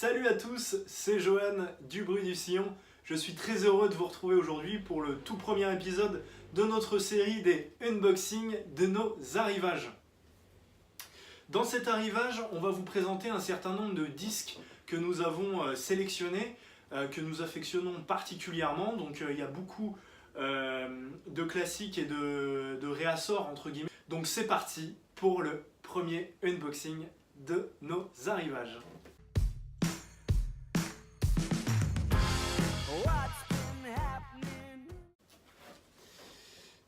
Salut à tous, c'est Johan du Bruit du Sillon. Je suis très heureux de vous retrouver aujourd'hui pour le tout premier épisode de notre série des unboxings de nos arrivages. Dans cet arrivage, on va vous présenter un certain nombre de disques que nous avons sélectionnés, que nous affectionnons particulièrement. Donc il y a beaucoup de classiques et de réassorts entre guillemets. Donc c'est parti pour le premier unboxing de nos arrivages.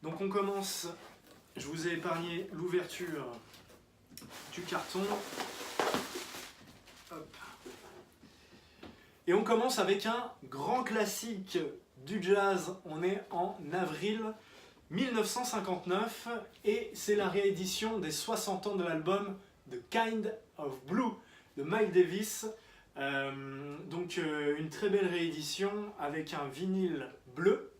Donc on commence, je vous ai épargné l'ouverture du carton. Hop. Et on commence avec un grand classique du jazz. On est en avril 1959 et c'est la réédition des 60 ans de l'album The Kind of Blue de Miles Davis. Une très belle réédition avec un vinyle bleu.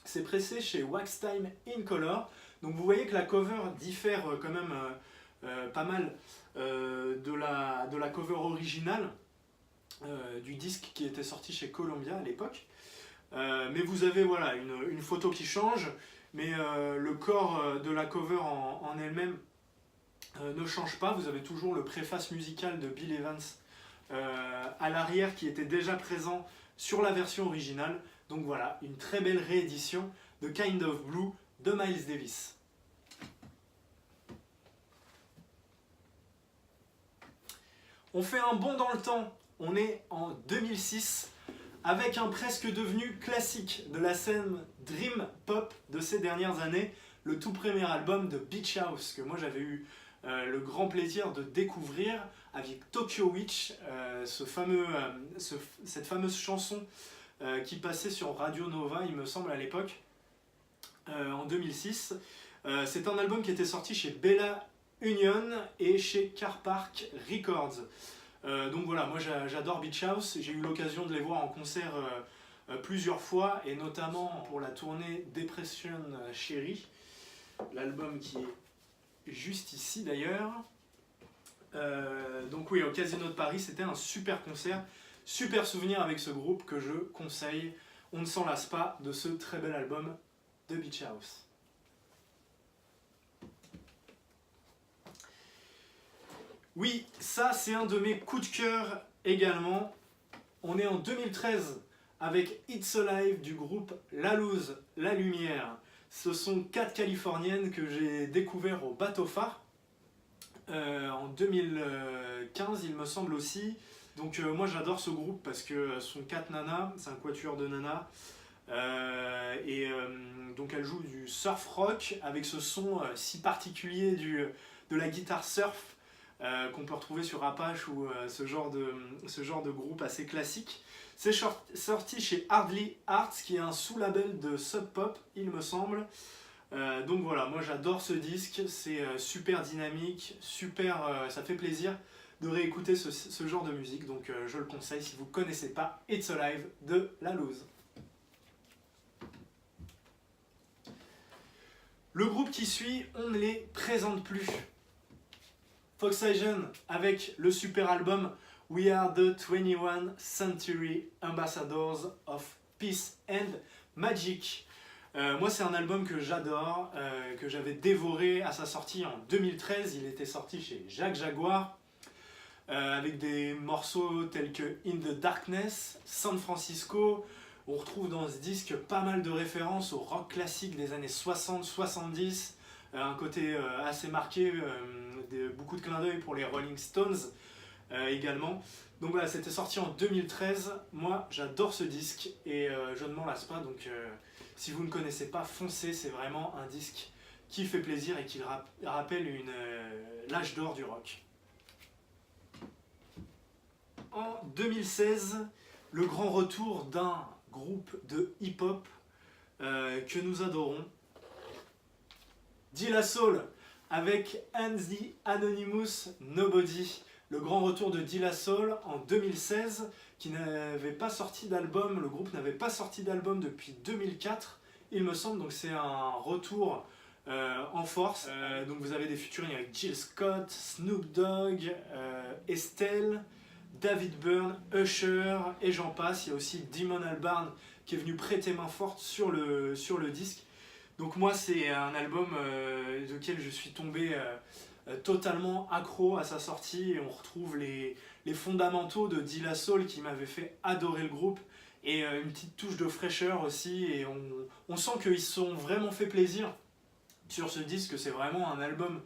C'est pressé chez Wax Time in Color. Donc vous voyez que la cover diffère quand même pas mal de la cover originale du disque qui était sorti chez Columbia à l'époque. Mais vous avez voilà, une photo qui change, mais le corps de la cover en elle-même ne change pas. Vous avez toujours le préface musical de Bill Evans à l'arrière qui était déjà présent sur la version originale. Donc voilà, une très belle réédition de Kind of Blue de Miles Davis. On fait un bond dans le temps, on est en 2006 avec un presque devenu classique de la scène Dream Pop de ces dernières années, le tout premier album de Beach House que moi j'avais eu le grand plaisir de découvrir avec Tokyo Witch, cette fameuse chanson qui passait sur Radio Nova, il me semble, à l'époque, en 2006. C'est un album qui était sorti chez Bella Union et chez Car Park Records. Donc voilà, moi j'adore Beach House, j'ai eu l'occasion de les voir en concert plusieurs fois, et notamment pour la tournée Depression Cherry, l'album qui est juste ici d'ailleurs. Donc oui, au Casino de Paris, c'était un super concert. Super souvenir avec ce groupe que je conseille. On ne s'en lasse pas de ce très bel album de Beach House. Oui, ça c'est un de mes coups de cœur également. On est en 2013 avec It's Alive du groupe La Luz, La Lumière. Ce sont 4 Californiennes que j'ai découvert au Bateau Phare en 2015 il me semble aussi. Donc moi j'adore ce groupe parce que ce sont 4 nanas, c'est un quatuor de nanas. Donc elles jouent du surf rock avec ce son si particulier de la guitare surf qu'on peut retrouver sur Apache ou ce genre de groupe assez classique. C'est sorti chez Hardly Arts qui est un sous-label de Sub Pop il me semble. Donc voilà, moi j'adore ce disque, c'est super dynamique, ça fait plaisir de réécouter ce genre de musique, donc je le conseille si vous ne connaissez pas It's Alive de La Luz. Le groupe qui suit, on ne les présente plus. Foxygen avec le super album We Are the 21st Century Ambassadors of Peace and Magic. Moi c'est un album que j'adore, que j'avais dévoré à sa sortie en 2013, il était sorti chez Jacques Jaguar. Avec des morceaux tels que In the Darkness, San Francisco. On retrouve dans ce disque pas mal de références au rock classique des années 60-70, un côté assez marqué, beaucoup de clins d'œil pour les Rolling Stones également. Donc voilà, c'était sorti en 2013, moi j'adore ce disque et je ne m'en lasse pas, donc si vous ne connaissez pas, foncez, c'est vraiment un disque qui fait plaisir et qui rappelle l'âge d'or du rock. En 2016, le grand retour d'un groupe de hip-hop que nous adorons, De La Soul avec And the Anonymous Nobody. Le grand retour de De La Soul en 2016 qui n'avait pas sorti d'album, le groupe n'avait pas sorti d'album depuis 2004 il me semble, donc c'est un retour en force. Donc vous avez des featuring avec Jill Scott, Snoop Dogg, Estelle, David Byrne, Usher et j'en passe. Il y a aussi Damon Albarn qui est venu prêter main forte sur le disque. Donc moi c'est un album auquel je suis tombé totalement accro à sa sortie et on retrouve les fondamentaux de De La Soul qui m'avaient fait adorer le groupe et une petite touche de fraîcheur aussi et on sent qu'ils se sont vraiment fait plaisir sur ce disque. C'est vraiment un album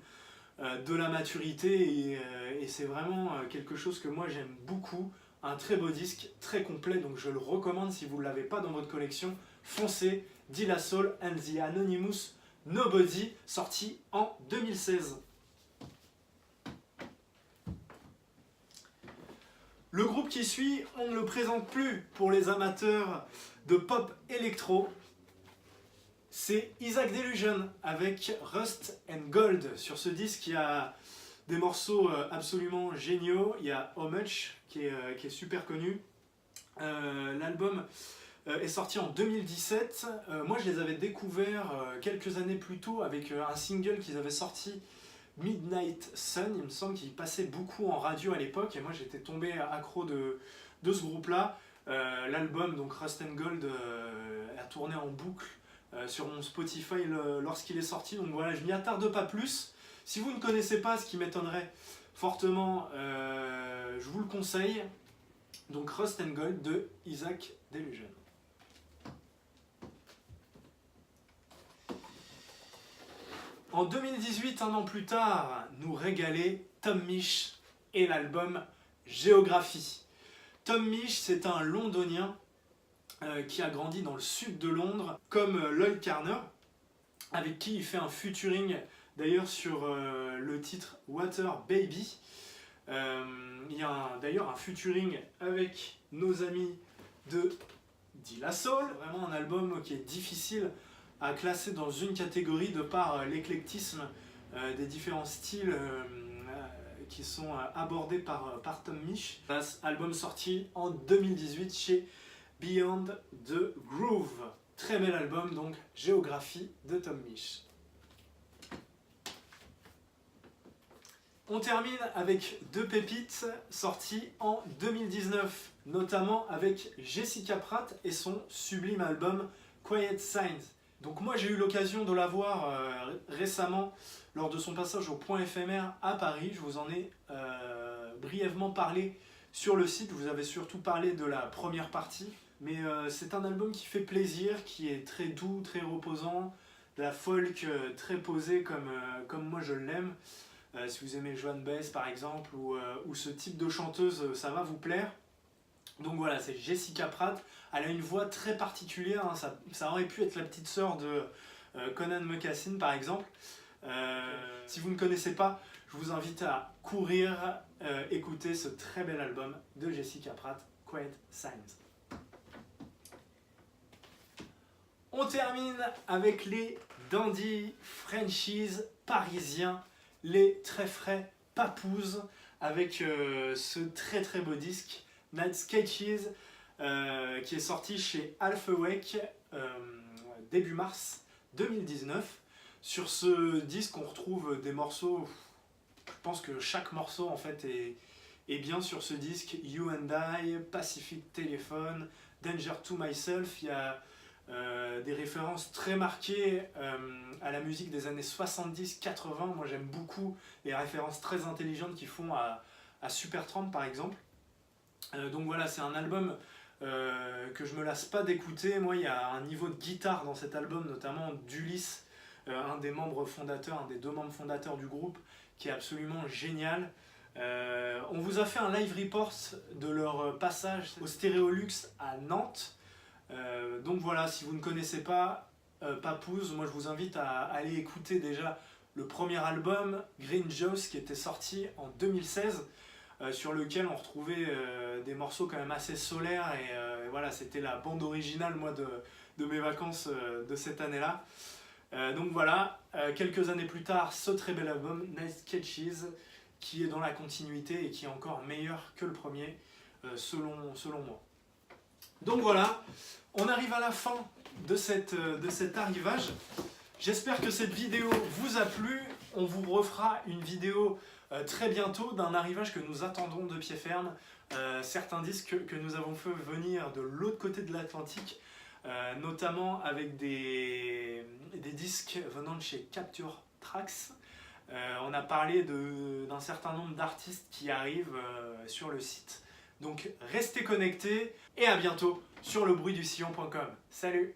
de la maturité et c'est vraiment quelque chose que moi j'aime beaucoup. Un très beau disque, très complet, donc je le recommande si vous ne l'avez pas dans votre collection. Foncez, De La Soul and the Anonymous Nobody, sorti en 2016. Le groupe qui suit, on ne le présente plus pour les amateurs de pop électro. C'est Isaac Delusion avec Rust and Gold. Sur ce disque, il y a des morceaux absolument géniaux. Il y a How Much qui est super connu. L'album est sorti en 2017. Moi, je les avais découverts quelques années plus tôt avec un single qu'ils avaient sorti, Midnight Sun. Il me semble qu'il passait beaucoup en radio à l'époque et moi, j'étais tombé accro de ce groupe-là. L'album, donc Rust and Gold, a tourné en boucle sur mon Spotify lorsqu'il est sorti. Donc voilà, je m'y attarde pas plus. Si vous ne connaissez pas, ce qui m'étonnerait fortement, je vous le conseille. Donc Rust and Gold de Isaac Delusion. En 2018, un an plus tard, nous régalait Tom Misch et l'album Géographie. Tom Misch, c'est un Londonien qui a grandi dans le sud de Londres, comme Lloyd Carner, avec qui il fait un featuring d'ailleurs sur le titre Water Baby. Il y a d'ailleurs un featuring avec nos amis de De La Soul. Vraiment un album qui est difficile à classer dans une catégorie de par l'éclectisme des différents styles qui sont abordés par Tom Misch. Album sorti en 2018 chez Beyond the Groove. Très bel album, donc Géographie de Tom Misch. On termine avec deux pépites sorties en 2019, notamment avec Jessica Pratt et son sublime album Quiet Signs. Donc moi j'ai eu l'occasion de la voir récemment lors de son passage au Point éphémère à Paris. Je vous en ai brièvement parlé sur le site, je vous avais surtout parlé de la première partie. Mais c'est un album qui fait plaisir, qui est très doux, très reposant, de la folk très posée comme moi je l'aime. Si vous aimez Joan Baez par exemple ou ce type de chanteuse, ça va vous plaire. Donc voilà, c'est Jessica Pratt. Elle a une voix très particulière, hein. Ça aurait pu être la petite sœur de Conan Mocassin par exemple. Si vous ne connaissez pas, je vous invite à courir écouter ce très bel album de Jessica Pratt, Quiet Signs. On termine avec les dandy Frenchies parisiens, les très frais Papoose, avec ce très très beau disque Night Sketches qui est sorti chez Half Awake début mars 2019. Sur ce disque, on retrouve des morceaux, je pense que chaque morceau en fait est bien sur ce disque. You and I, Pacific Telephone, Danger to Myself. Il y a des références très marquées à la musique des années 70-80. Moi j'aime beaucoup les références très intelligentes qu'ils font à Supertramp par exemple. Donc voilà, c'est un album que je me lasse pas d'écouter. Moi il y a un niveau de guitare dans cet album, notamment d'Ulysse, un des membres fondateurs, un des deux membres fondateurs du groupe, qui est absolument génial. On vous a fait un live report de leur passage au Stéréolux à Nantes. Donc voilà, si vous ne connaissez pas Papoose, moi je vous invite à aller écouter déjà le premier album, Green Joss, qui était sorti en 2016, sur lequel on retrouvait des morceaux quand même assez solaires, et voilà, c'était la bande originale moi de mes vacances de cette année-là. Donc voilà, quelques années plus tard, ce très bel album, Night Sketches, qui est dans la continuité et qui est encore meilleur que le premier, selon moi. Donc voilà, on arrive à la fin de cet arrivage. J'espère que cette vidéo vous a plu. On vous refera une vidéo très bientôt d'un arrivage que nous attendons de pied ferme. certains disques que nous avons fait venir de l'autre côté de l'Atlantique, notamment avec des disques venant de chez Capture Tracks. On a parlé d'un certain nombre d'artistes qui arrivent sur le site. Donc restez connectés et à bientôt sur lebruitdusillon.com. Salut!